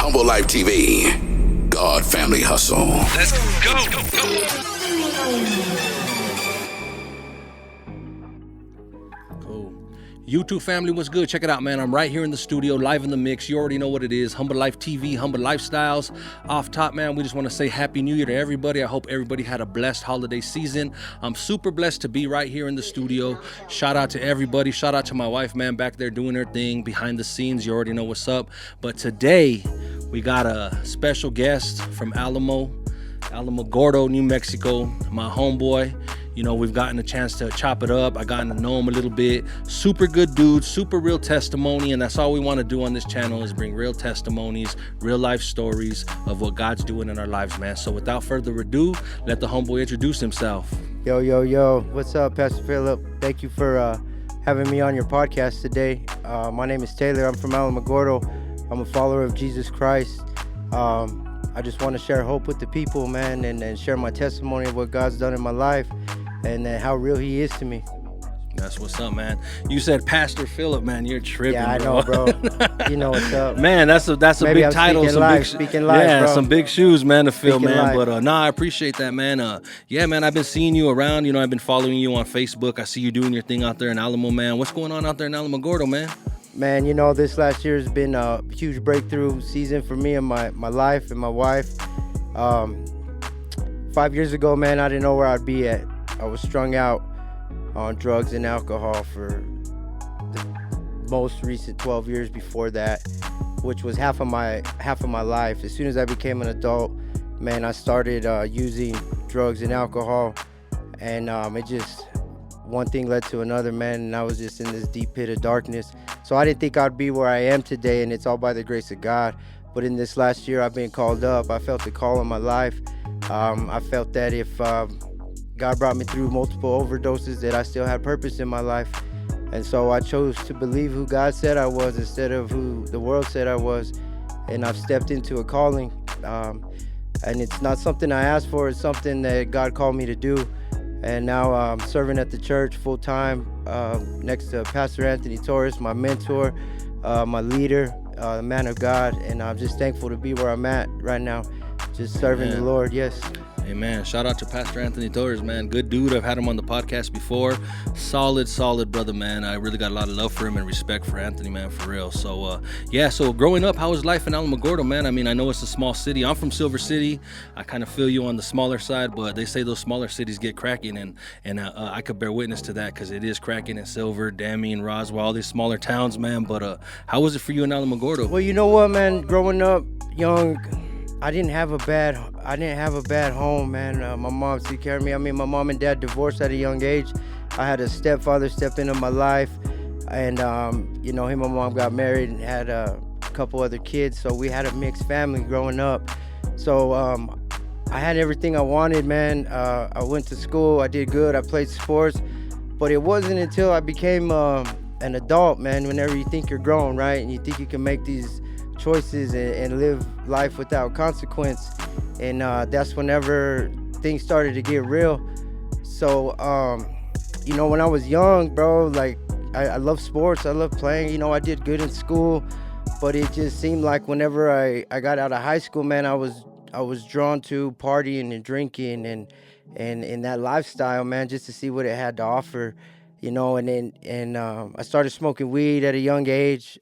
Humble Life TV. God Family Hustle. Let's go. Cool. YouTube family, what's good? Check it out, man. I'm right here in the studio, live in the mix. You already know what it is. Humble Life TV, Humble Lifestyles. Off top, man, we just want to say Happy New Year to everybody. I hope everybody had a blessed holiday season. I'm super blessed to be right here in the studio. Shout out to everybody. Shout out to my wife, man, back there doing her thing behind the scenes. You already know what's up. But today, we got a special guest from Alamogordo, New Mexico, my homeboy. You know, we've gotten a chance to chop it up. I gotten to know him a little bit. Super good dude, super real testimony, and that's all we want to do on this channel is bring real testimonies, real life stories of what God's doing in our lives, man. So without further ado, let the homeboy introduce himself. Yo. What's up, Pastor Phillip? Thank you for having me on your podcast today. My name is Taylor. I'm from Alamogordo. I'm a follower of Jesus Christ. I just want to share hope with the people, man, and share my testimony of what God's done in my life and how real he is to me. That's what's up, man. You said Pastor Phillip, man. You're tripping, Yeah, I bro. know, bro. You know what's up. Man, that's a Maybe big I'm title. speaking live, yeah, bro. some big shoes, man, to fill, Speaking man. live. But I appreciate that, man. Yeah, man, I've been seeing you around. You know, I've been following you on Facebook. I see you doing your thing out there in Alamo, man. What's going on out there in Alamogordo, man? Man, you know, this last year has been a huge breakthrough season for me and my life and my wife. 5 years ago, man, I didn't know where I'd be at. I was strung out on drugs and alcohol for the most recent 12 years before that, which was half of my life. As soon as I became an adult, man, I started using drugs and alcohol, and it just one thing led to another, man, and I was just in this deep pit of darkness. So I didn't think I'd be where I am today, and it's all by the grace of God. But in this last year, I've been called up. I felt the call in my life. I felt that if God brought me through multiple overdoses, that I still had purpose in my life. And so I chose to believe who God said I was instead of who the world said I was. And I've stepped into a calling. And it's not something I asked for. It's something that God called me to do. And now I'm serving at the church full time next to Pastor Anthony Torres, my mentor, my leader, the man of God. And I'm just thankful to be where I'm at right now, just serving the Lord. Yes. Amen. Shout out to Pastor Anthony Torres, man. Good dude. I've had him on the podcast before. Solid brother, man. I really got a lot of love for him and respect for Anthony, man, for real. So, so growing up, how was life in Alamogordo, man? I mean, I know it's a small city. I'm from Silver City. I kind of feel you on the smaller side, but they say those smaller cities get cracking, and I could bear witness to that because it is cracking in Silver, Damien, Roswell, all these smaller towns, man. But how was it for you in Alamogordo? Well, you know what, man? Growing up young, I didn't have a bad home, man. My mom took care of me. I mean, my mom and dad divorced at a young age. I had a stepfather step into my life, and him and my mom got married and had a couple other kids. So we had a mixed family growing up. So I had everything I wanted, man. I went to school. I did good. I played sports, but it wasn't until I became an adult, man. Whenever you think you're grown, right, and you think you can make these choices and live life without consequence, and that's whenever things started to get real. So when I was young, bro, like I love sports, I love playing, I did good in school, but it just seemed like whenever I got out of high school, man, I was drawn to partying and drinking and that lifestyle, man, just to see what it had to offer, and I started smoking weed at a young age.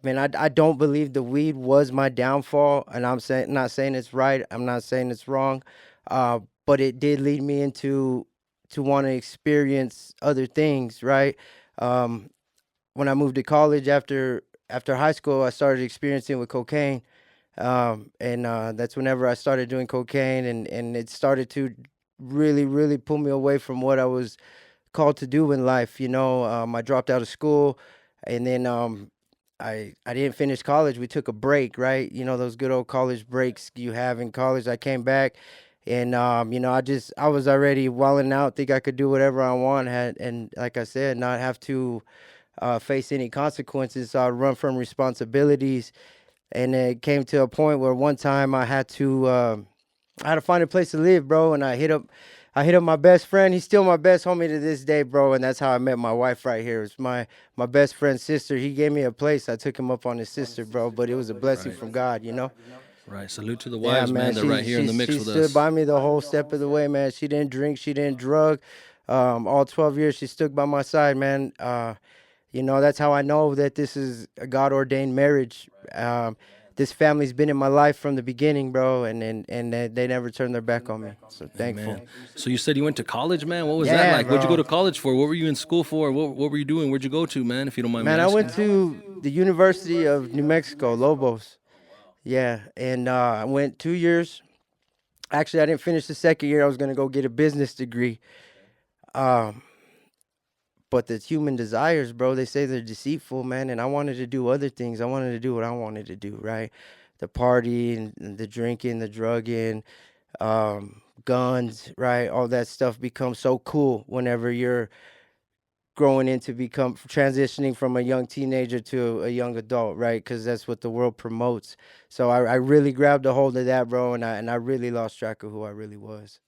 Man, I don't believe the weed was my downfall, and I'm not saying it's right. I'm not saying it's wrong, but it did lead me to want to experience other things, right? When I moved to college after high school, I started experiencing with cocaine, and that's whenever I started doing cocaine, and it started to really, really pull me away from what I was called to do in life. I dropped out of school, and then I didn't finish college. We took a break, right? Those good old college breaks you have in college. I came back, and I was already wilding out, think I could do whatever I want, and like I said, not have to face any consequences. So I'd run from responsibilities, and it came to a point where one time I had to find a place to live, bro. And I hit up I hit up my best friend. He's still my best homie to this day, bro. And that's how I met my wife right here. It's my best friend's sister. He gave me a place. I took him up on his sister, bro. But it was a blessing from God, you know. Right. Salute to the Yeah, wives, man. man. They're right here in the mix She with stood us. by me the whole step of the way, man. She didn't drink. She didn't drug. All 12 years, she stood by my side, man. You know, that's how I know that this is a God ordained marriage. This family's been in my life from the beginning, bro, and they never turned their back on me. So thankful. Man. So you said you went to college, man. What was that Yeah, like? What'd you go bro. to college for? What were you in school for? What were you doing? Where'd you go to, man? If you don't mind me Man, I asking. went to the University of New Mexico, Lobos. Yeah, and I went 2 years. Actually, I didn't finish the second year. I was gonna go get a business degree. Um, but the human desires, bro, they say they're deceitful, man. And I wanted to do other things. I wanted to do what I wanted to do, right? The party and the drinking, the drugging, guns, right? All that stuff becomes so cool whenever you're growing into become transitioning from a young teenager to a young adult, right? Because that's what the world promotes. So I really grabbed a hold of that, bro, and I really lost track of who I really was.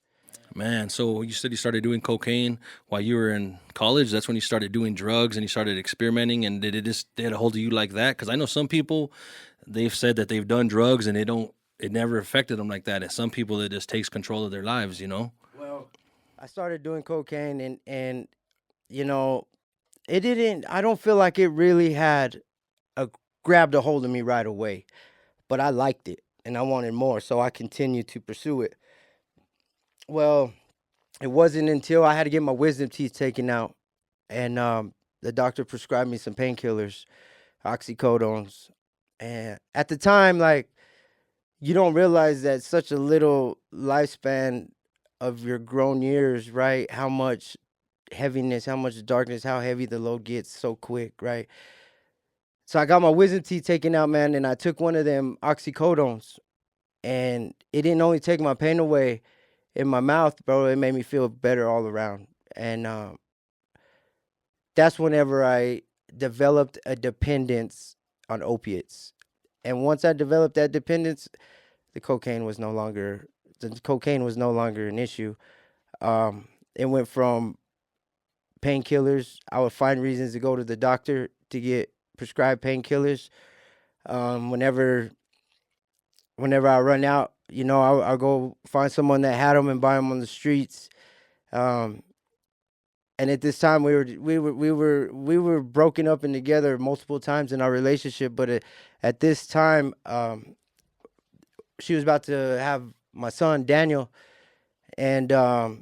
Man, so you said you started doing cocaine while you were in college. That's when you started doing drugs and you started experimenting. And did it just get a hold of you like that? Because I know some people, they've said that they've done drugs and it never affected them like that. And some people, it just takes control of their lives, you know? Well, I started doing cocaine and you know, it didn't. I don't feel like it really had a grabbed a hold of me right away, but I liked it and I wanted more, so I continued to pursue it. Well, it wasn't until I had to get my wisdom teeth taken out, and the doctor prescribed me some painkillers, oxycodones, and at the time, like you don't realize that such a little lifespan of your grown years, right? How much heaviness, how much darkness, how heavy the load gets so quick, right? So I got my wisdom teeth taken out, man, and I took one of them oxycodones, and it didn't only take my pain away in my mouth, bro. It made me feel better all around, and that's whenever I developed a dependence on opiates. And once I developed that dependence, the cocaine was no longer an issue. It went from painkillers. I would find reasons to go to the doctor to get prescribed painkillers. Whenever I run out, you know, I'll go find someone that had them and buy them on the streets. Um, and at this time, we were broken up and together multiple times in our relationship. But at this time, she was about to have my son Daniel, and I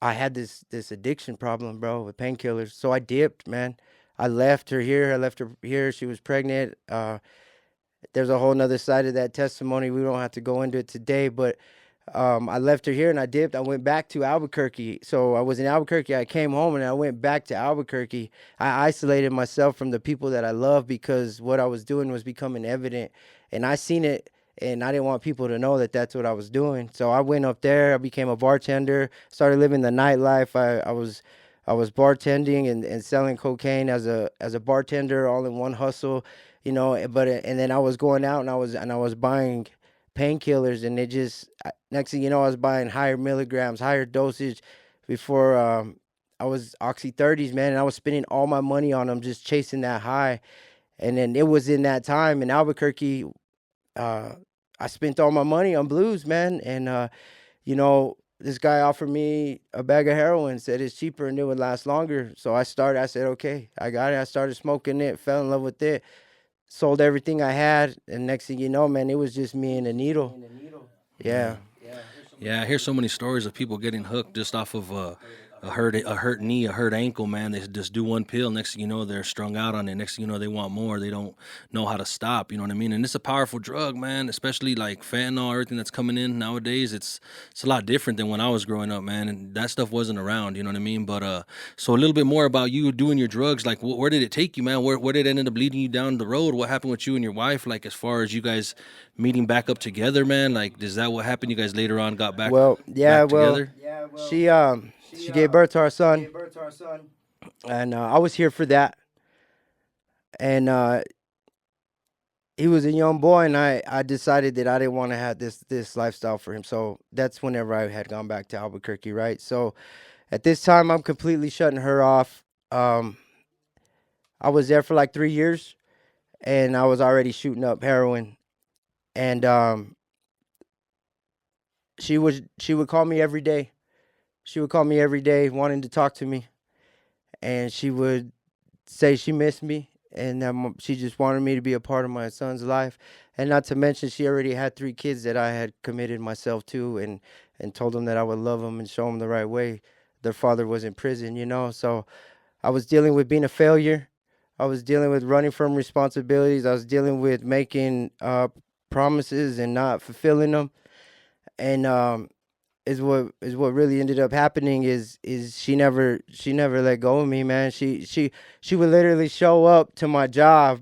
had this addiction problem, bro, with painkillers. So I dipped, man. I left her here. I left her here. She was pregnant. There's a whole nother side of that testimony. We don't have to go into it today, but I left her here and I dipped. I went back to Albuquerque. So I was in Albuquerque. I came home and I went back to Albuquerque. I isolated myself from the people that I love because what I was doing was becoming evident. And I seen it and I didn't want people to know that that's what I was doing. So I went up there. I became a bartender, started living the nightlife. I was bartending and selling cocaine as a bartender all in one hustle, you know, but and then I was going out and I was buying painkillers, and it just next thing you know I was buying higher milligrams, higher dosage. Before I was oxy 30s, man, and I was spending all my money on them just chasing that high. And then it was in that time in Albuquerque, I spent all my money on blues, man. And you know, this guy offered me a bag of heroin, said it's cheaper and it would last longer. So I said, okay, I got it. I started smoking it, fell in love with it, sold everything I had. And next thing you know, man, it was just me and a needle. Yeah. Yeah, I hear so many stories of people getting hooked just off of a hurt knee, a hurt ankle, man. They just do one pill. Next thing you know, they're strung out on it. Next thing you know, they want more. They don't know how to stop. You know what I mean? And it's a powerful drug, man. Especially like fentanyl, everything that's coming in nowadays. It's a lot different than when I was growing up, man. And that stuff wasn't around. You know what I mean? But so a little bit more about you doing your drugs. Like, where did it take you, man? Where did it end up leading you down the road? What happened with you and your wife? Like, as far as you guys meeting back up together, man. Like, is that what happened? You guys later on got back Well, together? she gave birth to our son, and I was here for that. And he was a young boy, and I decided that I didn't want to have this lifestyle for him. So that's whenever I had gone back to Albuquerque, right? So at this time, I'm completely shutting her off. Um, I was there for like 3 years, and I was already shooting up heroin. And she would call me every day. She would call me every day, wanting to talk to me, and she would say she missed me, and she just wanted me to be a part of my son's life. And not to mention, she already had 3 kids that I had committed myself to, and told them that I would love them and show them the right way. Their father was in prison, so I was dealing with being a failure. I was dealing with running from responsibilities. I was dealing with making promises and not fulfilling them. And is what really ended up happening is she never let go of me, man. She would literally show up to my job,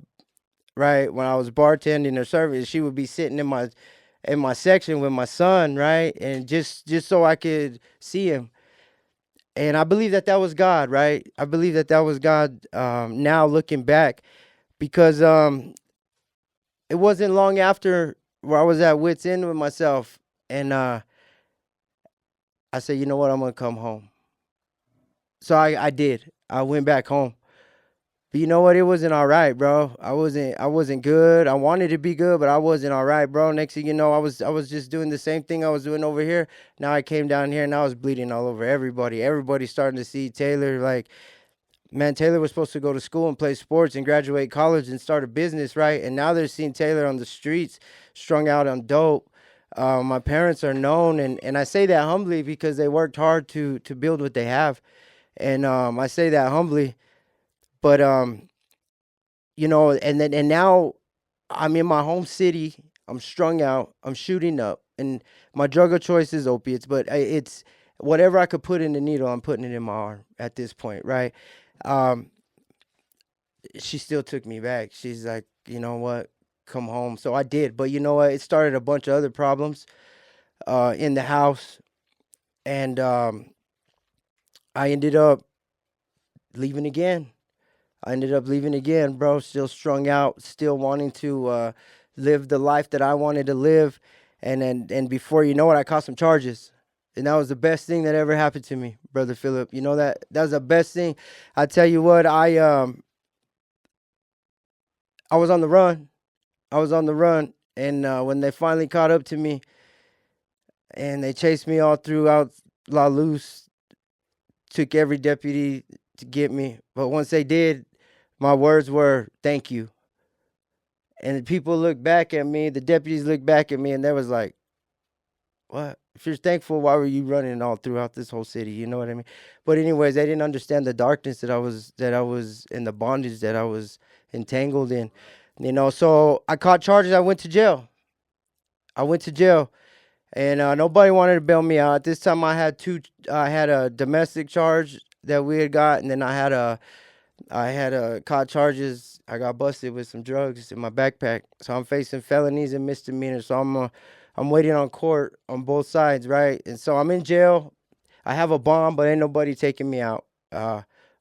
right, when I was bartending or serving. She would be sitting in my section with my son, right, and just so I could see him. And I believe that was God, right? I believe that was God. Now looking back, because it wasn't long after where I was at wit's end with myself, and I said, you know what, I'm gonna come home. So I did. I went back home. But you know what? It wasn't all right, bro. I wasn't good. I wanted to be good, but I wasn't all right, bro. Next thing you know, I was just doing the same thing I was doing over here. Now I came down here and I was bleeding all over everybody. Everybody's starting to see Taylor. Like, man, Taylor was supposed to go to school and play sports and graduate college and start a business, right? And now they're seeing Taylor on the streets, strung out on dope. My parents are known, and I say that humbly because they worked hard to build what they have. And I say that humbly, but and now I'm in my home city. I'm strung out. I'm shooting up, and my drug of choice is opiates. But it's whatever I could put in the needle. I'm putting it in my arm at this point, right? Um, she still took me back. She's like, you know what? Come home. So I did. But you know what? It started a bunch of other problems in the house, and I ended up leaving again. I ended up leaving again, bro. Still strung out, still wanting to live the life that I wanted to live, and before you know it, I caught some charges, and that was the best thing that ever happened to me, brother Phillip. You know that was the best thing. I tell you what, I was on the run. I was on the run, and when they finally caught up to me, and they chased me all throughout La Luz, took every deputy to get me, but once they did, my words were thank you. And the people looked back at me, the deputies looked back at me, and they was like, what? If you're thankful, why were you running all throughout this whole city? You know what I mean? But anyways, they didn't understand the darkness that I was in, the bondage that I was entangled in. So I caught charges. I went to jail. And nobody wanted to bail me out. At this time, I had a domestic charge that we had got, and then I had caught charges. I got busted with some drugs in my backpack, so I'm facing felonies and misdemeanors. So I'm waiting on court on both sides, right? And so I'm in jail. I have a bond, but ain't nobody taking me out.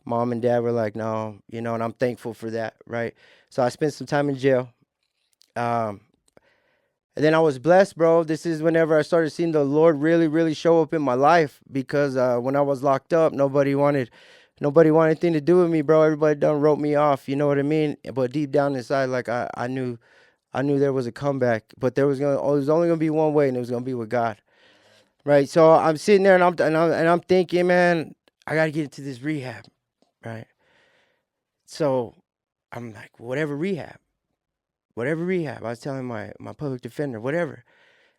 Mom and dad were like, no, and I'm thankful for that, right? So I spent some time in jail. Um, and then I was blessed, bro. This is whenever I started seeing the Lord really, really show up in my life, because when I was locked up, nobody wanted anything to do with me, bro. Everybody done wrote me off. You know what I mean? But deep down inside, like I knew there was a comeback, but there was only gonna be one way, and it was gonna be with God, right? So I'm sitting there, and I'm thinking, man, I gotta get into this rehab, right? So I'm like, whatever rehab. I was telling my public defender, whatever.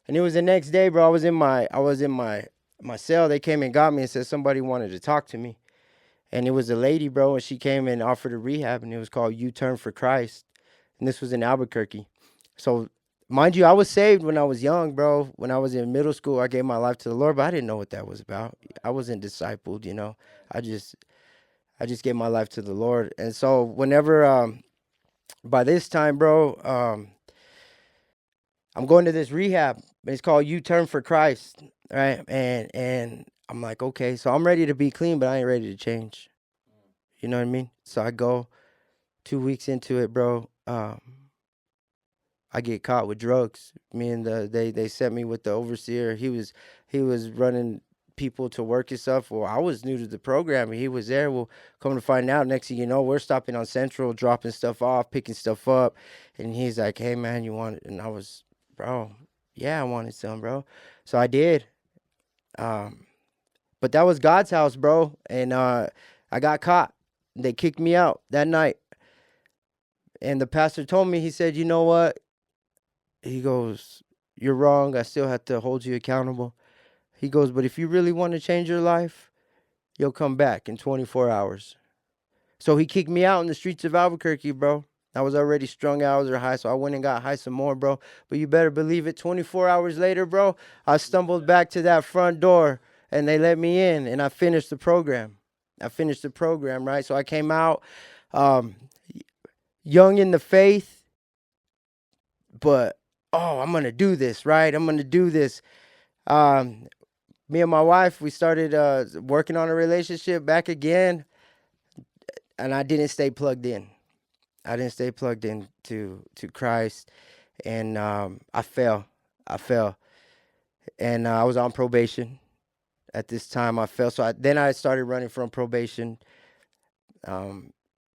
And it was the next day, bro. I was in my cell. They came and got me and said somebody wanted to talk to me. And it was a lady, bro, and she came and offered a rehab, and it was called U-Turn for Christ. And this was in Albuquerque. So, mind you, I was saved when I was young, bro. When I was in middle school, I gave my life to the Lord, but I didn't know what that was about. I wasn't discipled, I just gave my life to the Lord. And so whenever by this time, bro, I'm going to this rehab. It's called U-Turn for Christ, right? And I'm like, okay, so I'm ready to be clean, but I ain't ready to change. You know what I mean? So I go 2 weeks into it, bro. I get caught with drugs. Me and they sent me with the overseer. He was running people to work and stuff. Well, I was new to the program, and he was there. Well, come to find out, next thing you know, we're stopping on Central, dropping stuff off, picking stuff up, and he's like, "Hey, man, you want it?" And I was, bro, yeah, I wanted some, bro. So I did. But that was God's house, bro, and I got caught. They kicked me out that night, and the pastor told me, he said, "You know what?" He goes, "You're wrong. I still have to hold you accountable." He goes, "But if you really want to change your life, you'll come back in 24 hours." So he kicked me out in the streets of Albuquerque, bro. I was already strung out. I was high, so I went and got high some more, bro. But you better believe it, 24 hours later, bro, I stumbled back to that front door, and they let me in, and I finished the program. Right? So I came out young in the faith, but, I'm going to do this, right? I'm going to do this. Me and my wife, we started working on a relationship back again, and I didn't stay plugged in. I didn't stay plugged in to Christ, and I fell. And I was on probation at this time. I fell, so then I started running from probation,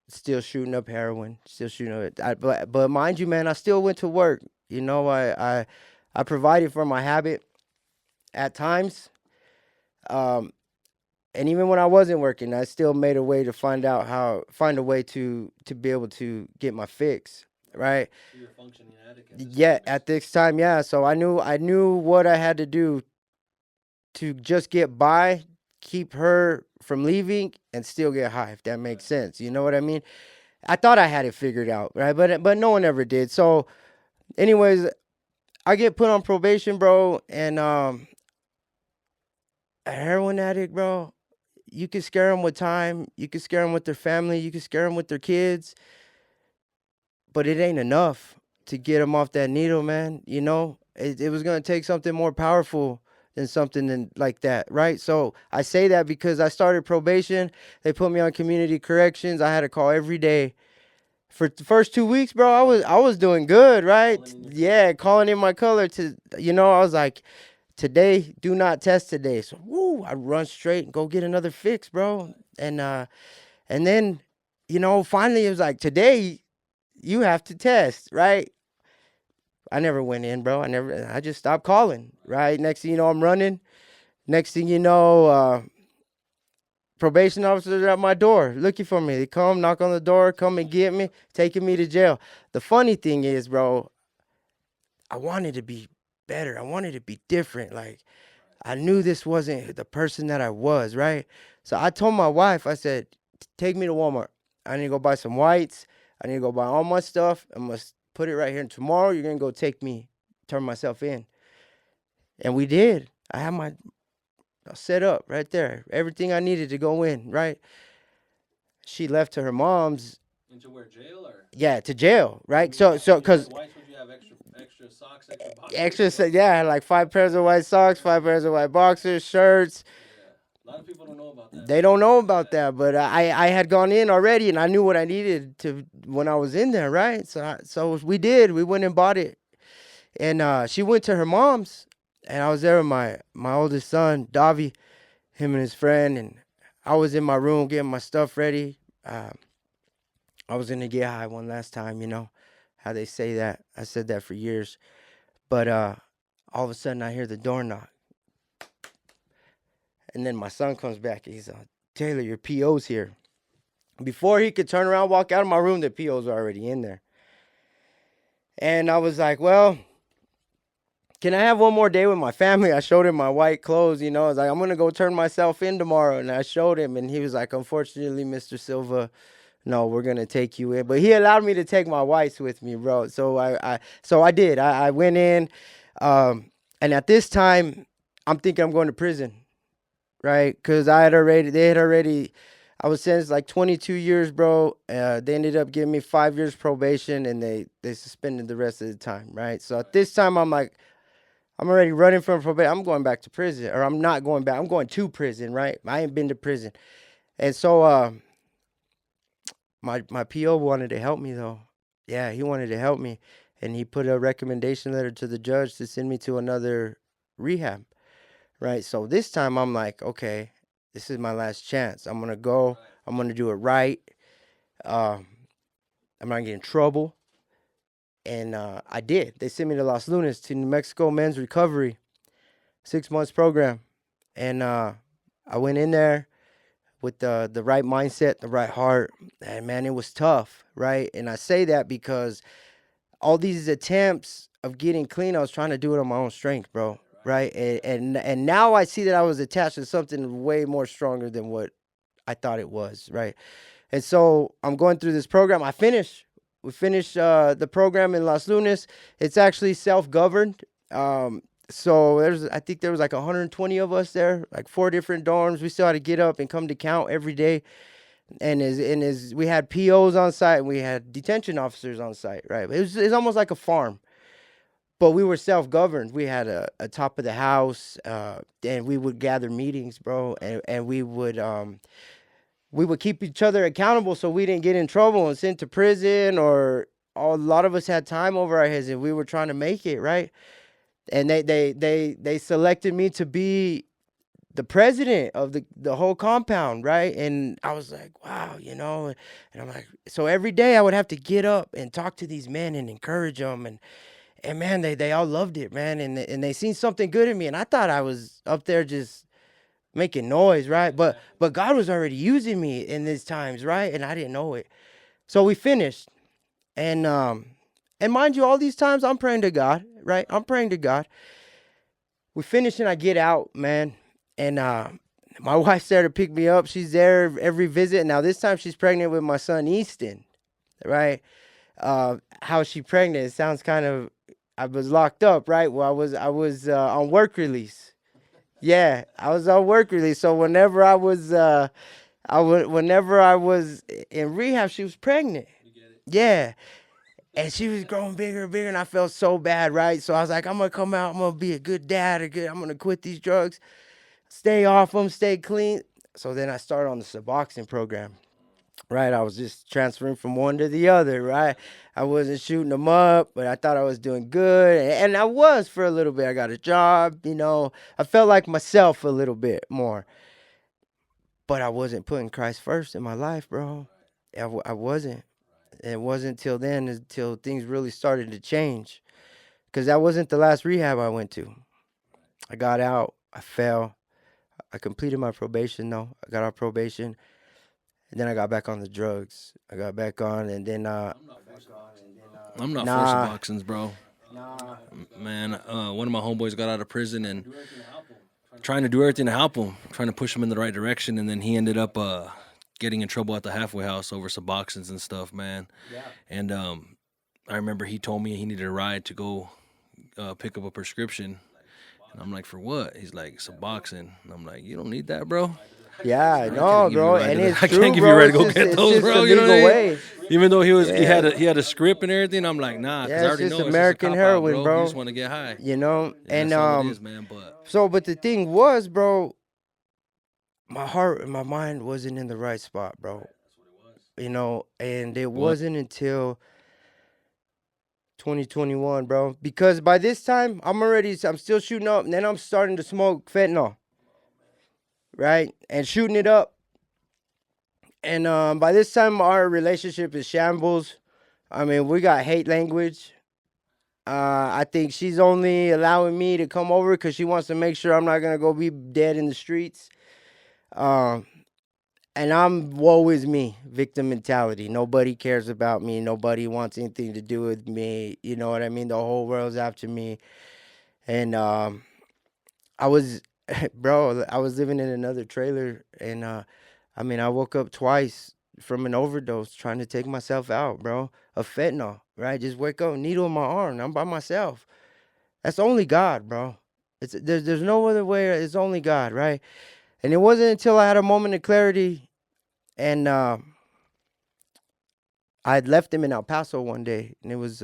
still shooting up heroin, still shooting up. But mind you, man, I still went to work. You know, I provided for my habit at times. And even when I wasn't working, I still made a way to find a way to be able to get my fix, right? So you're a functioning addict At this time, yeah. So I knew what I had to do to just get by, keep her from leaving, and still get high, if that makes sense. You know what I mean? I thought I had it figured out, right? But no one ever did. So anyways, I get put on probation, bro, and a heroin addict, bro, you can scare them with time, you can scare them with their family, you can scare them with their kids, but it ain't enough to get them off that needle, man. You know, it was going to take something more powerful than something like that, right? So I say that because I started probation. They put me on community corrections. I had to call every day. For the first 2 weeks, bro, I was doing good, right? Yeah, calling in my color to, I was like, today, do not test today. So, I run straight and go get another fix, bro. And then, finally it was like, today you have to test, right? I never went in, bro. I just stopped calling, right? Next thing you know, I'm running. Next thing you know, probation officers are at my door looking for me. They come, knock on the door, come and get me, taking me to jail. The funny thing is, bro, I wanted to be better. I wanted to be different. Like, I knew this wasn't the person that I was, right? So I told my wife, I said, take me to Walmart. I need to go buy some whites. I need to go buy all my stuff. I must put it right here. And tomorrow you're going to go turn myself in. And we did. I had my set up right there. Everything I needed to go in, right? She left to her mom's. Into where, jail or? Yeah, to jail, right? So, because. Would you have extra socks, extra boxers? Yeah, I had like 5 pairs of white socks, 5 pairs of white boxers, shirts. Yeah. A lot of people don't know about that. They don't know about that, but I had gone in already, and I knew what I needed to when I was in there, right? So we did. We went and bought it, and she went to her mom's, and I was there with my oldest son, Davi, him and his friend, and I was in my room getting my stuff ready. I was gonna get high one last time, how they say that. I said that for years, but all of a sudden I hear the door knock. And then my son comes back and he's like, Taylor, your PO's here. Before he could turn around, walk out of my room, the PO's already in there. And I was like, well, can I have one more day with my family? I showed him my white clothes, I was like, I'm going to go turn myself in tomorrow. And I showed him, and he was like, unfortunately, Mr. Silva, no, we're going to take you in. But he allowed me to take my whites with me, bro. So I did. I went in. And at this time, I'm thinking I'm going to prison. Right, because I was sentenced like 22 years, bro. They ended up giving me 5 years probation, and they suspended the rest of the time, right? So at this time, I'm like, I'm already running from probation. I'm going back to prison, or I'm not going back. I'm going to prison, right? I ain't been to prison. And so my PO wanted to help me, though. Yeah, he wanted to help me. and he put a recommendation letter to the judge to send me to another rehab, right? So this time I'm like, okay, this is my last chance. I'm gonna go. I'm gonna do it right. I'm not gonna get in trouble. And I did. They sent me to Los Lunas, to New Mexico Men's Recovery, 6 months program. And I went in there with the right mindset, the right heart. And man, it was tough, right? And I say that because all these attempts of getting clean, I was trying to do it on my own strength, bro. Right? And now I see that I was attached to something way more stronger than what I thought it was, right? And so I'm going through this program. We finished the program in Las Lunas. It's actually self-governed. So I think there was like 120 of us there, like 4 different dorms. We still had to get up and come to count every day. And we had POs on site, and we had detention officers on site, right? It's almost like a farm, but we were self-governed. We had a top of the house, and we would gather meetings, bro, and we would keep each other accountable so we didn't get in trouble and sent to prison, or a lot of us had time over our heads and we were trying to make it, right? And they selected me to be the president of the whole compound, right? And I was like, wow, and I'm like, so every day I would have to get up and talk to these men and encourage them, and man, they all loved it, man, and they seen something good in me, and I thought I was up there just making noise, right? But God was already using me in these times, right? And I didn't know it. So we finished, and mind you, all these times I'm praying to God, right? I'm praying to God. We finish and I get out, man, and my wife's there to pick me up. She's there every visit. Now this time she's pregnant with my son Easton, right? How is she pregnant? It sounds kind of, I was locked up, right? Well, I was on work release. Yeah, I was on work release. So whenever I was in rehab, she was pregnant. Yeah. And she was growing bigger and bigger, and I felt so bad, right? So I was like, I'm going to come out. I'm going to be a good dad. I'm going to quit these drugs, stay off them, stay clean. So then I started on the Suboxone program, right? I was just transferring from one to the other, right? I wasn't shooting them up, but I thought I was doing good. And I was for a little bit. I got a job, I felt like myself a little bit more. But I wasn't putting Christ first in my life, bro. I wasn't. It wasn't until then, until things really started to change. Because that wasn't the last rehab I went to. I got out. I fell. I completed my probation, though. I got out probation. And then I got back on the drugs. I got back on, and then... I'm not for Suboxones, bro. Nah. Man, one of my homeboys got out of prison and trying to do everything to help him, trying to push him in the right direction, and then he ended up... getting in trouble at the halfway house over Suboxones and stuff, man. Yeah. And I remember he told me he needed a ride to go pick up a prescription. And I'm like, for what? He's like, Suboxone. And I'm like, you don't need that, bro. Yeah, no, bro. And it's I true, can't give bro. you a ride to go get those, bro. You know what I mean? Even though he had a script and everything, I'm like, nah, because I already know it's American heroin, bro. You just want to get high. And that's all it is, man, but the thing was, bro, my heart and my mind wasn't in the right spot, bro. And it wasn't until 2021, bro. Because by this time, I'm still shooting up, and then I'm starting to smoke fentanyl, right? And shooting it up. And by this time, our relationship is shambles. I mean, we got hate language. I think she's only allowing me to come over because she wants to make sure I'm not going to go be dead in the streets. And I'm woe is me, victim mentality. Nobody cares about me. Nobody wants anything to do with me. You know what I mean? The whole world's after me. And I was living in another trailer. And I woke up twice from an overdose trying to take myself out, bro, of fentanyl, right? Just wake up, needle in my arm. I'm by myself. That's only God, bro. There's no other way. It's only God, right? And it wasn't until I had a moment of clarity, and I had left him in El Paso one day, and it was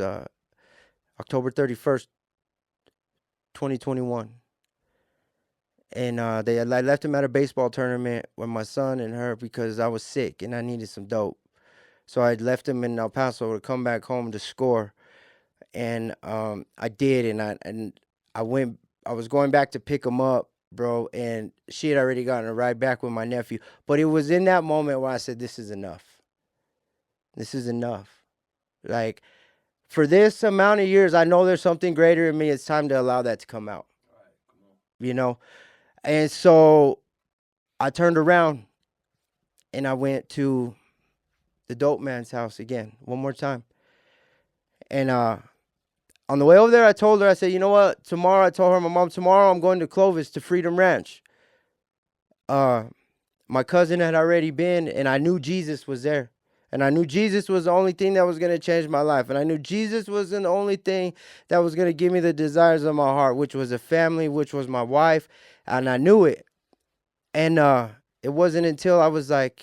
October 31st, 2021. And I left him at a baseball tournament with my son and her because I was sick and I needed some dope. So I left him in El Paso to come back home to score. And I did, and I went. I was going back to pick him up, bro, and she had already gotten a ride back with my nephew. But it was in that moment where I said, "This is enough. This is enough." Like, for this amount of years, I know there's something greater in me. It's time to allow that to come out. You know, and so I turned around and I went to the dope man's house again, one more time. And on the way over there, I told her, I said, you know what? Tomorrow, I told her, my mom, tomorrow I'm going to Clovis to Freedom Ranch. My cousin had already been, and I knew Jesus was there. And I knew Jesus was the only thing that was going to change my life. And I knew Jesus wasn't the only thing that was going to give me the desires of my heart, which was a family, which was my wife. And I knew it. And it wasn't until I was at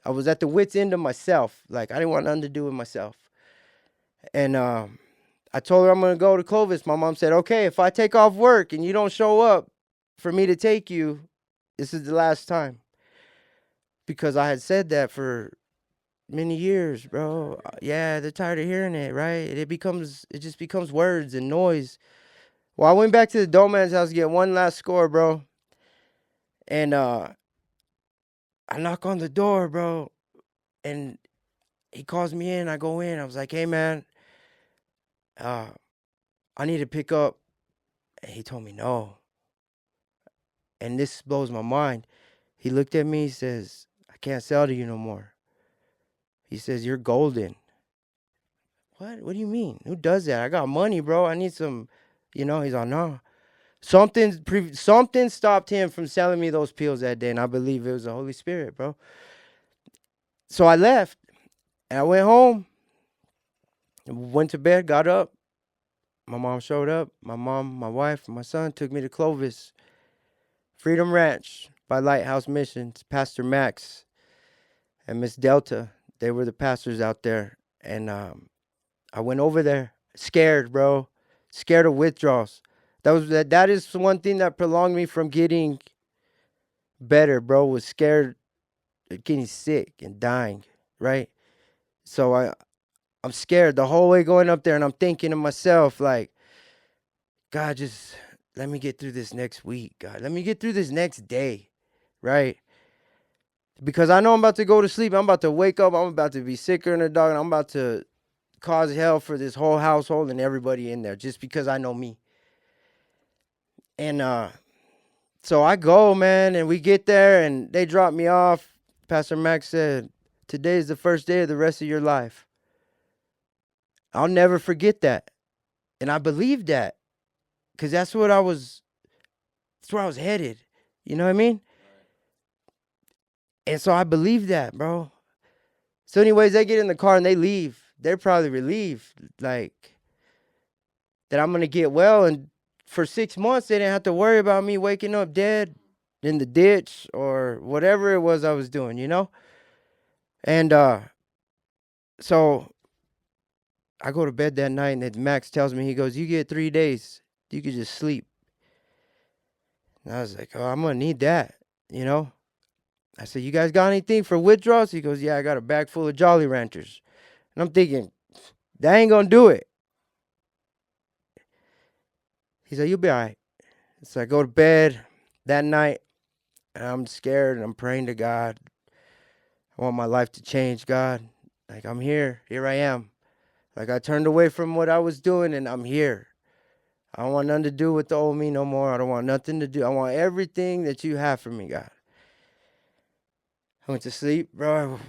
the wit's end of myself. Like, I didn't want nothing to do with myself. And I told her I'm going to go to Clovis. My mom said, okay, if I take off work and you don't show up for me to take you, this is the last time. Because I had said that for many years, bro. Yeah, they're tired of hearing it, right? It just becomes words and noise. Well, I went back to the dope man's house to get one last score, bro. And I knock on the door, bro. And he calls me in. I go in. I was like, hey, man, I need to pick up. And he told me no. And this blows my mind. He looked at me. He says, I can't sell to you no more. He says, you're golden. What? What do you mean? Who does that? I got money, bro. I need some, He's like, no. Something stopped him from selling me those pills that day, and I believe it was the Holy Spirit, bro. So I left, and I went home, went to bed, got up. My mom showed up. My mom, my wife, my son took me to Clovis, Freedom Ranch by Lighthouse Missions, Pastor Max and Miss Delta. They were the pastors out there, and I went over there scared, bro, scared of withdrawals. That is one thing that prolonged me from getting better, bro, was scared of getting sick and dying, right? So I'm scared the whole way going up there, and I'm thinking to myself, like, God, just let me get through this next week, God. Let me get through this next day, right? Because I know I'm about to go to sleep. I'm about to wake up. I'm about to be sicker than a dog, and I'm about to cause hell for this whole household and everybody in there just because I know me. And so I go, man, and we get there, and they drop me off. Pastor Max said, today is the first day of the rest of your life. I'll never forget that. And I believe that because that's where I was headed. You know what I mean? And so I believe that, bro. So anyways, they get in the car and they leave. They're probably relieved, like, that I'm going to get well. And for 6 months, they didn't have to worry about me waking up dead in the ditch or whatever it was I was doing, And so I go to bed that night, and then Max tells me, he goes, you get 3 days. You could just sleep. And I was like, oh, I'm going to need that, I said, you guys got anything for withdrawals? He goes, yeah, I got a bag full of Jolly Ranchers. And I'm thinking, that ain't going to do it. He's like, you'll be all right. So I go to bed that night, and I'm scared, and I'm praying to God. I want my life to change, God. Like, I'm here. Here I am. Like, I turned away from what I was doing, and I'm here. I don't want nothing to do with the old me no more. I don't want nothing to do. I want everything that you have for me, God. I went to sleep, bro,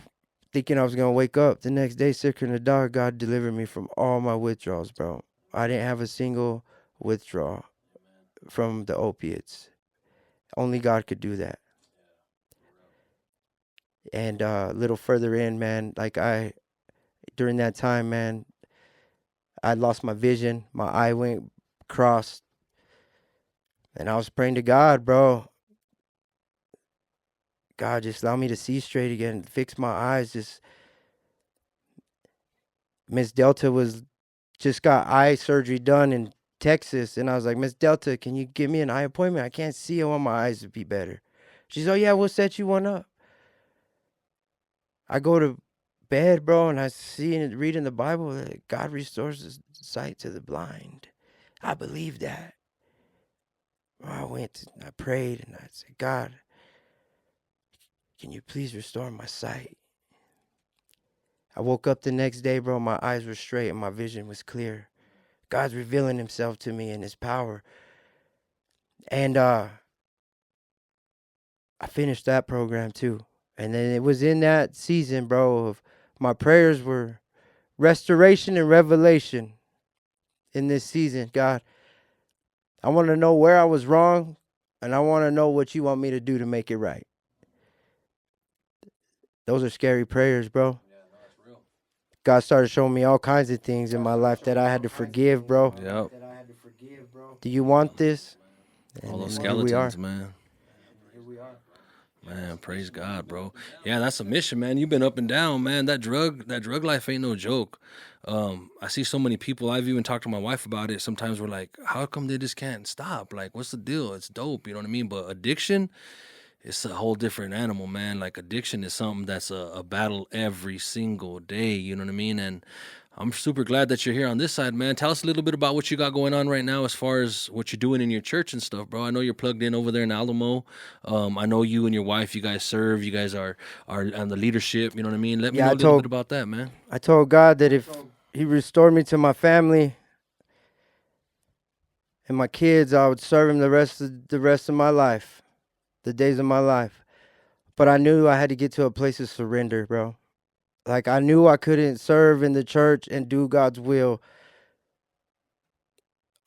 thinking I was going to wake up the next day sicker than a dog. God delivered me from all my withdrawals, bro. I didn't have a single withdrawal from the opiates. Only God could do that. And a little further in, man, during that time, man, I lost my vision. My eye went crossed. And I was praying to God, bro. God, just allow me to see straight again. Fix my eyes. Miss Delta just got eye surgery done in Texas. And I was like, Miss Delta, can you give me an eye appointment? I can't see. I want my eyes to be better. She's, oh, yeah, we'll set you one up. I go to bed, bro, and I see and read in the Bible that God restores the sight to the blind. I believe that. I went and I prayed and I said, God, can you please restore my sight? I woke up the next day, bro, my eyes were straight and my vision was clear. God's revealing himself to me in his power. And I finished that program too. And then it was in that season, bro, of my prayers were restoration and revelation in this season. God, I want to know where I was wrong, and I want to know what you want me to do to make it right. Those are scary prayers, bro. Yeah, no, that's real. God started showing me all kinds of things in my life that I had to forgive, bro. Yep. Do you want this? All those And here we are. skeletons, man. Man, praise God, bro. Yeah, that's a mission, man. You've been up and down, man. That drug life ain't no joke. I see so many people. I've even talked to my wife about it. Sometimes we're like, how come they just can't stop? Like, what's the deal? It's dope, you know what I mean? But addiction, it's a whole different animal, man. Like, addiction is something that's a battle every single day, you know what I mean? And I'm super glad that you're here on this side, man. Tell us a little bit about what you got going on right now as far as what you're doing in your church and stuff, bro. I know you're plugged in over there in Alamo. I know you and your wife, you guys serve. You guys are on the leadership, you know what I mean? Let me know a little bit about that, man. I told God that if he restored me to my family and my kids, I would serve him the rest of my life, the days of my life. But I knew I had to get to a place of surrender, bro. Like, I knew I couldn't serve in the church and do God's will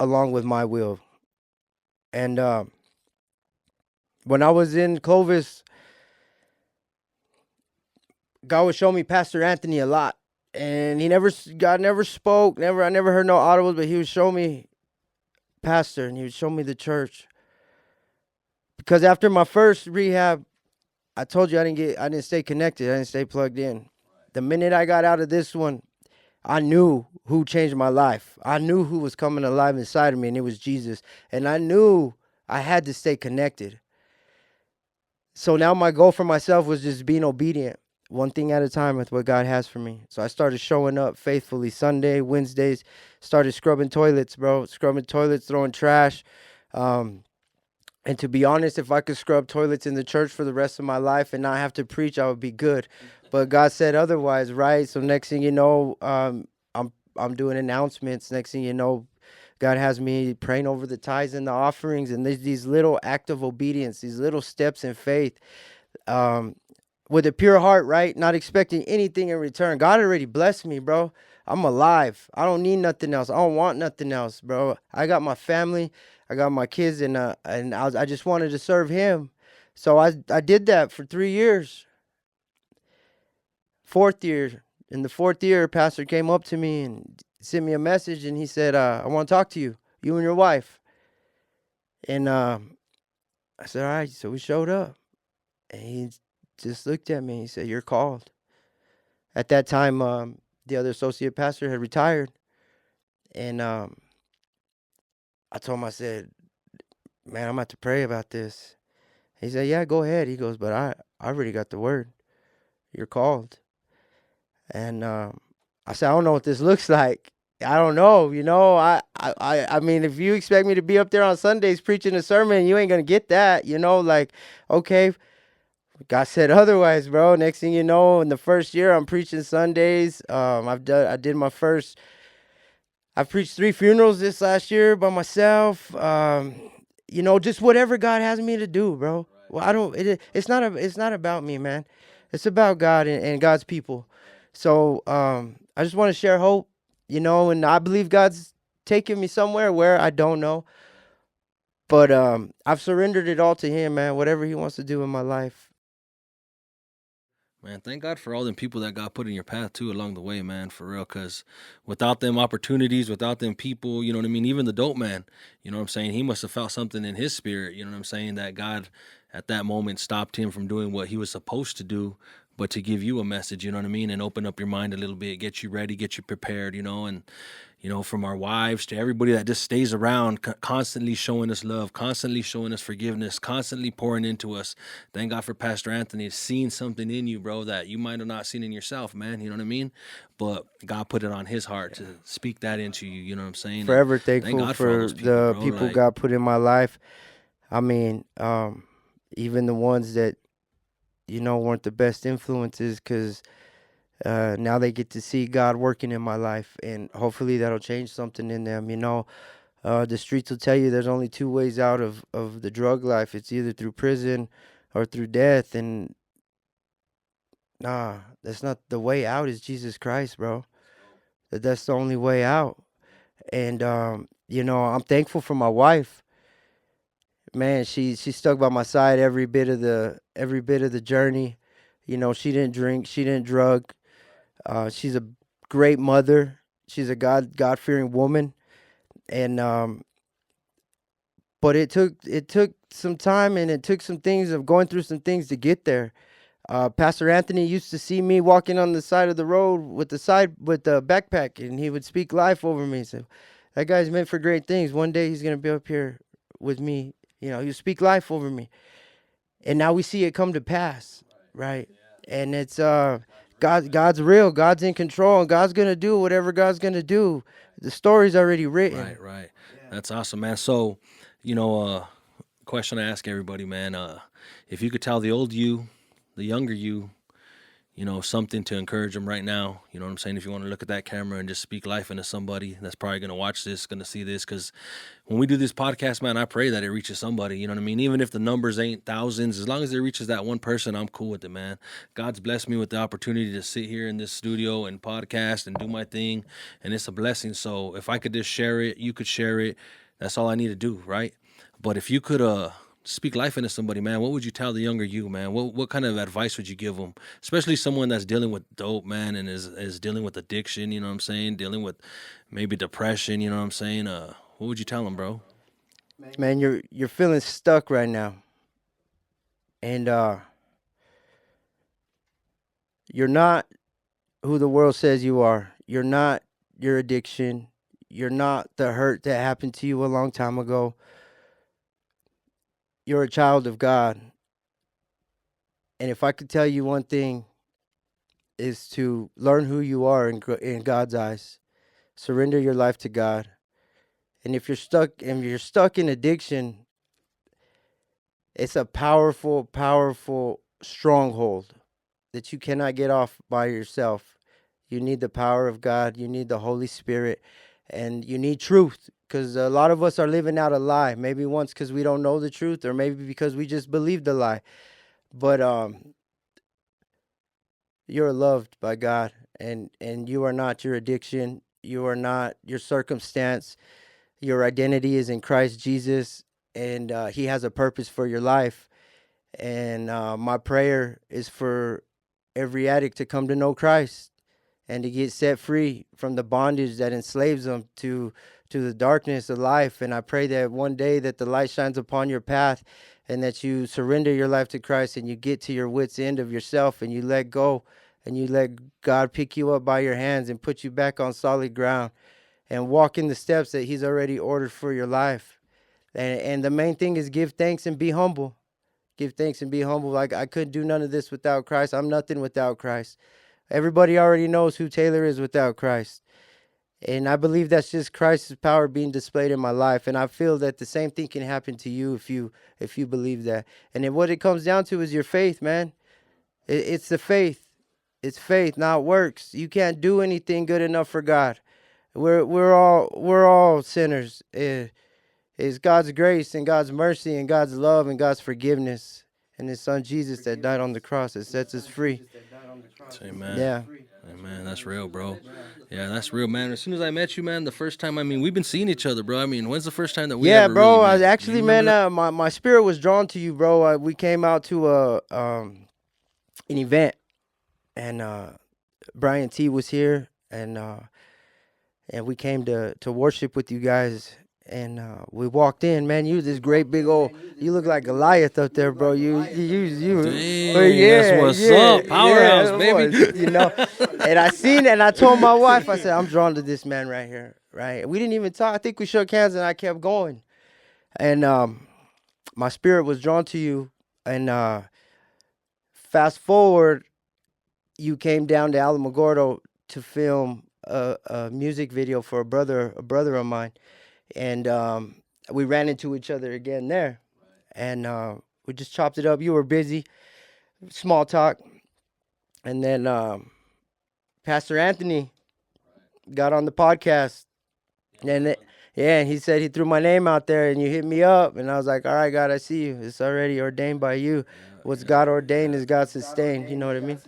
along with my will. And when I was in Clovis, God would show me Pastor Anthony a lot. And God never spoke, I never heard no audibles, but he would show me Pastor and he would show me the church. Because after my first rehab, I told you I didn't stay connected, I didn't stay plugged in. The minute I got out of this one, I knew who changed my life. I knew who was coming alive inside of me, and it was Jesus. And I knew I had to stay connected. So now my goal for myself was just being obedient, one thing at a time with what God has for me. So I started showing up faithfully Sunday, Wednesdays, started scrubbing toilets, bro, throwing trash. And to be honest, if I could scrub toilets in the church for the rest of my life and not have to preach, I would be good. But God said otherwise, right? So next thing you know, I'm doing announcements. Next thing you know, God has me praying over the tithes and the offerings, and there's these little acts of obedience, these little steps in faith, with a pure heart, right? Not expecting anything in return. God already blessed me, bro. I'm alive. I don't need nothing else. I don't want nothing else, bro. I got my family. I got my kids, and I just wanted to serve him. So I did that for 3 years. In the fourth year, pastor came up to me and sent me a message, and he said, I want to talk to you and your wife. And I said, all right. So we showed up, and he just looked at me and he said, you're called. At that time, the other associate pastor had retired, and I told him, I said, man, I'm about to pray about this. He said, yeah, go ahead. He goes, but I already got the word. You're called. And I said, I don't know what this looks like. I don't know. I mean, if you expect me to be up there on Sundays preaching a sermon, you ain't going to get that, like, okay. God said otherwise, bro. Next thing you know, in the first year, I'm preaching Sundays. I've preached 3 funerals this last year by myself. Just whatever God has me to do, bro. Well, it's not about me, man. It's about God and God's people. So I just want to share hope, and I believe God's taking me somewhere where I don't know. But I've surrendered it all to him, man, whatever he wants to do in my life. Man, thank God for all them people that got put in your path, too, along the way, man, for real, because without them opportunities, without them people, you know what I mean, even the dope man, you know what I'm saying, he must have felt something in his spirit, you know what I'm saying, that God at that moment stopped him from doing what he was supposed to do, but to give you a message, you know what I mean, and open up your mind a little bit, get you ready, get you prepared, and from our wives to everybody that just stays around, constantly showing us love, constantly showing us forgiveness, constantly pouring into us. Thank God for Pastor Anthony, seeing something in you, bro, that you might have not seen in yourself, man. You know what I mean? But God put it on his heart to speak that into you. You know what I'm saying? Forever And thank thankful God for all for those people, the bro. people Like, God put in my life. I mean, even the ones that, weren't the best influences, because now they get to see God working in my life, and hopefully that'll change something in them. The streets will tell you there's only two ways out of the drug life. It's either through prison or through death, and nah, that's not the way out. Is Jesus Christ, bro. That's the only way out. And I'm thankful for my wife. Man, she stuck by my side every bit of the journey. She didn't drink, she didn't drug. She's a great mother. She's a God-fearing woman. And but it took some time, and it took some things of going through some things to get there. Pastor Anthony used to see me walking on the side of the road with the backpack, and he would speak life over me. So that guy's meant for great things. One day he's gonna be up here with me. He would speak life over me, and now we see it come to pass, right? And it's God's real. God's in control, and God's gonna do whatever God's gonna do. The story's already written. right. That's awesome, man. So, question I ask everybody, man. If you could tell the old you, the younger you, something to encourage them right now. You know what I'm saying? If you want to look at that camera and just speak life into somebody that's probably going to watch this, going to see this, because when we do this podcast, man, I pray that it reaches somebody. You know what I mean? Even if the numbers ain't thousands, as long as it reaches that one person, I'm cool with it, man. God's blessed me with the opportunity to sit here in this studio and podcast and do my thing, and it's a blessing. So if I could just share it, you could share it. That's all I need to do, right? But if you could speak life into somebody, man, what would you tell the younger you, man? What kind of advice would you give them? Especially someone that's dealing with dope, man, and is dealing with addiction, you know what I'm saying? Dealing with maybe depression, you know what I'm saying? What would you tell them, bro? Man, you're feeling stuck right now, and you're not who the world says you are. You're not your addiction. You're not the hurt that happened to you a long time ago. You're a child of God. And if I could tell you one thing, is to learn who you are in God's eyes. Surrender your life to God. And if you're stuck in addiction, it's a powerful, powerful stronghold that you cannot get off by yourself. You need the power of God. You need the Holy Spirit, and you need truth, because a lot of us are living out a lie. Maybe once because we don't know the truth, or maybe because we just believe the lie. But you're loved by God, and you are not your addiction. You are not your circumstance. Your identity is in Christ Jesus, and He has a purpose for your life. And my prayer is for every addict to come to know Christ and to get set free from the bondage that enslaves them to the darkness of life. And I pray that one day that the light shines upon your path, and that you surrender your life to Christ, and you get to your wit's end of yourself, and you let go, and you let God pick you up by your hands and put you back on solid ground, and walk in the steps that He's already ordered for your life. And the main thing is give thanks and be humble. Give thanks and be humble. Like, I couldn't do none of this without Christ. I'm nothing without Christ. Everybody already knows who Taylor is without Christ. And I believe that's just Christ's power being displayed in my life. And I feel that the same thing can happen to you if you believe that. And then what it comes down to is your faith, man. It's the faith. It's faith, not works. You can't do anything good enough for God. We're all sinners. It's God's grace and God's mercy and God's love and God's forgiveness and His Son Jesus that died on the cross that sets us free. Amen. Yeah. Amen. That's real, bro. Yeah, that's real, man. As soon as I met you, man, the first time, we've been seeing each other, bro. When's the first time that we Yeah, ever bro. really I met? actually, You man, remember that? my spirit was drawn to you, bro. We came out to an event, and Brian T was here, and we came to worship with you guys, And we walked in, man. You this great big old. You look like Goliath up there, bro. You. Dang, But that's what's up. Powerhouse, baby. You know. And I seen it, and I told my wife, I said, I'm drawn to this man right here, right? We didn't even talk. I think we shook hands, and I kept going. And my spirit was drawn to you. And fast forward, you came down to Alamogordo to film a music video for a brother of mine, and we ran into each other again there, and we just chopped it up. You were busy, small talk, and then Pastor Anthony got on the podcast, and and he said he threw my name out there, and you hit me up, and I was like, all right, God, I see you. It's already ordained by you. What's God ordained is God sustained. You know what I mean?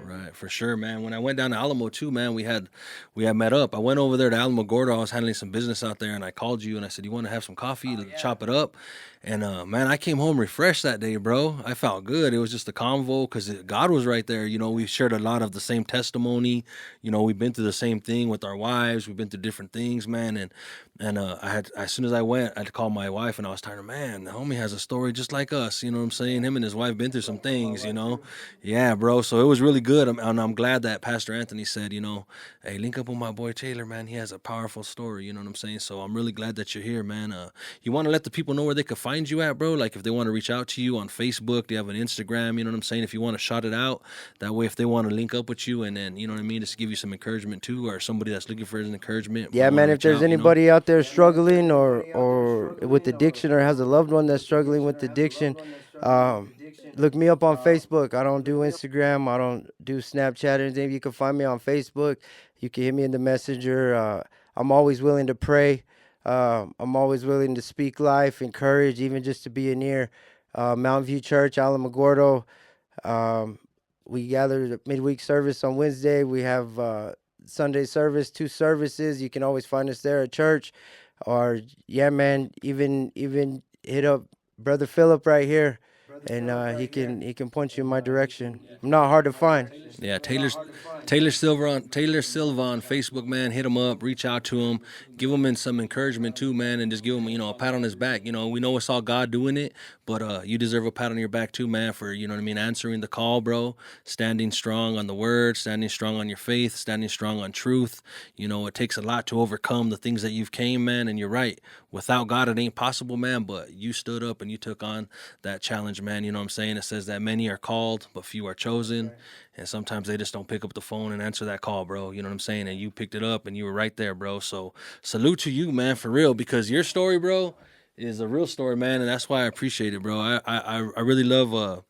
Right, for sure, man. When I went down to Alamo too, man, we had met up. I went over there to Alamogordo. I was handling some business out there, and I called you and I said, "You want to have some coffee to chop it up?" And man, I came home refreshed that day, bro. I felt good. It was just a convo because God was right there. You know, we shared a lot of the same testimony. You know, we've been through the same thing with our wives. We've been through different things, man. And I had, as soon as I went, I had to call my wife, and I was telling her, man, the homie has a story just like us. You know what I'm saying? Him and his wife been through some things. You know, yeah, bro. So it was really good. And I'm glad that Pastor Anthony said, you know, hey, link up with my boy Taylor, man. He has a powerful story. You know what I'm saying? So I'm really glad that you're here, man. You want to let the people know where they can find you at, bro? Like if they want to reach out to you on Facebook, do you have an Instagram? You know what I'm saying? If you want to shout it out, that way if they want to link up with you and then, you know what I mean, just give you some encouragement too, or somebody that's looking for an encouragement. Yeah, man, if there's anybody out there struggling or with addiction or has a loved one that's struggling with addiction, look me up on Facebook. I don't do Instagram. I don't do Snapchat or anything. You can find me on Facebook. You can hit me in the messenger. I'm always willing to pray. I'm always willing to speak life, encourage, even just to be near Mountain View Church, Alamogordo. We gather the midweek service on Wednesday. We have Sunday service, 2 services. You can always find us there at church. Or, yeah, man, even hit up Brother Phillip right here. And he can point you in my direction. I'm not hard to find. Yeah, Taylor Silva on Facebook, man. Hit him up, reach out to him, give him some encouragement too, man, and just give him, you know, a pat on his back. You know, we know it's all God doing it, but you deserve a pat on your back too, man, for, you know what I mean, answering the call, bro, standing strong on the word, standing strong on your faith, standing strong on truth. You know, it takes a lot to overcome the things that you've came, man, and you're right. Without God, it ain't possible, man, but you stood up and you took on that challenge, man. You know what I'm saying? It says that many are called, but few are chosen. And sometimes they just don't pick up the phone and answer that call, bro. You know what I'm saying? And you picked it up and you were right there, bro. So salute to you, man, for real, because your story, bro, is a real story, man. And that's why I appreciate it, bro. I really love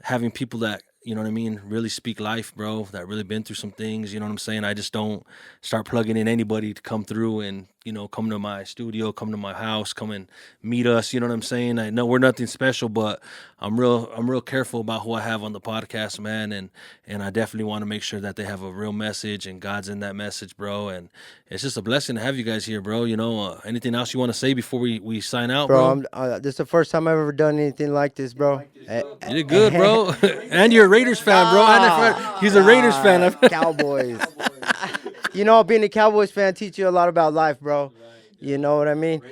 having people that, you know what I mean, really speak life, bro, that really been through some things. You know what I'm saying? I just don't start plugging in anybody to come through and, you know, come to my studio, come to my house, come and meet us. You know what I'm saying? I know we're nothing special, but I'm real careful about who I have on the podcast, man. And I definitely want to make sure that they have a real message and God's in that message, bro. And it's just a blessing to have you guys here, bro. You know, anything else you want to say before we sign out, bro? This is the first time I've ever done anything like this, bro. You did good, bro. And you're a Raiders fan, bro. He's a Raiders fan. Cowboys. You know, being a Cowboys fan teach you a lot about life, bro. You know what I mean?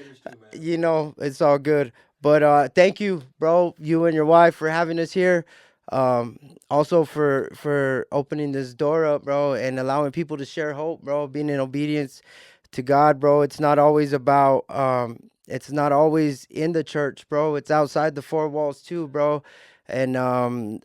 You know, it's all good. But thank you, bro, you and your wife, for having us here. Also for opening this door up, bro, and allowing people to share hope, bro, being in obedience to God, bro. It's not always about it's not always in the church, bro. It's outside the 4 walls too, bro. And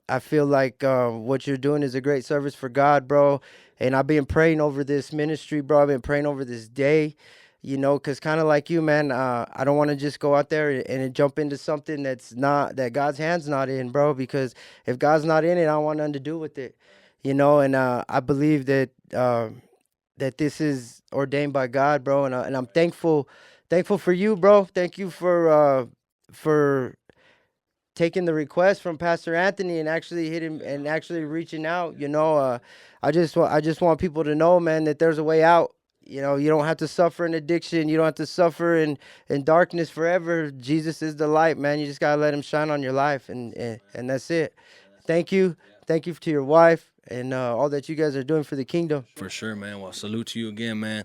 I feel like what you're doing is a great service for God, bro. And I've been praying over this ministry, bro. I've been praying over this day, you know, because kind of like you, man, I don't want to just go out there and jump into something that God's hand's not in, bro. Because if God's not in it, I don't want nothing to do with it, you know. And I believe that that this is ordained by God, bro. And I'm thankful for you, bro. Thank you for taking the request from Pastor Anthony and actually hitting and actually reaching out. You know, I just want people to know, man, that there's a way out. You know, you don't have to suffer in addiction. You don't have to suffer in darkness forever. Jesus is the light, man. You just gotta let him shine on your life, and that's it. Thank you to your wife and all that you guys are doing for the kingdom. For sure, man. Well, salute to you again, man.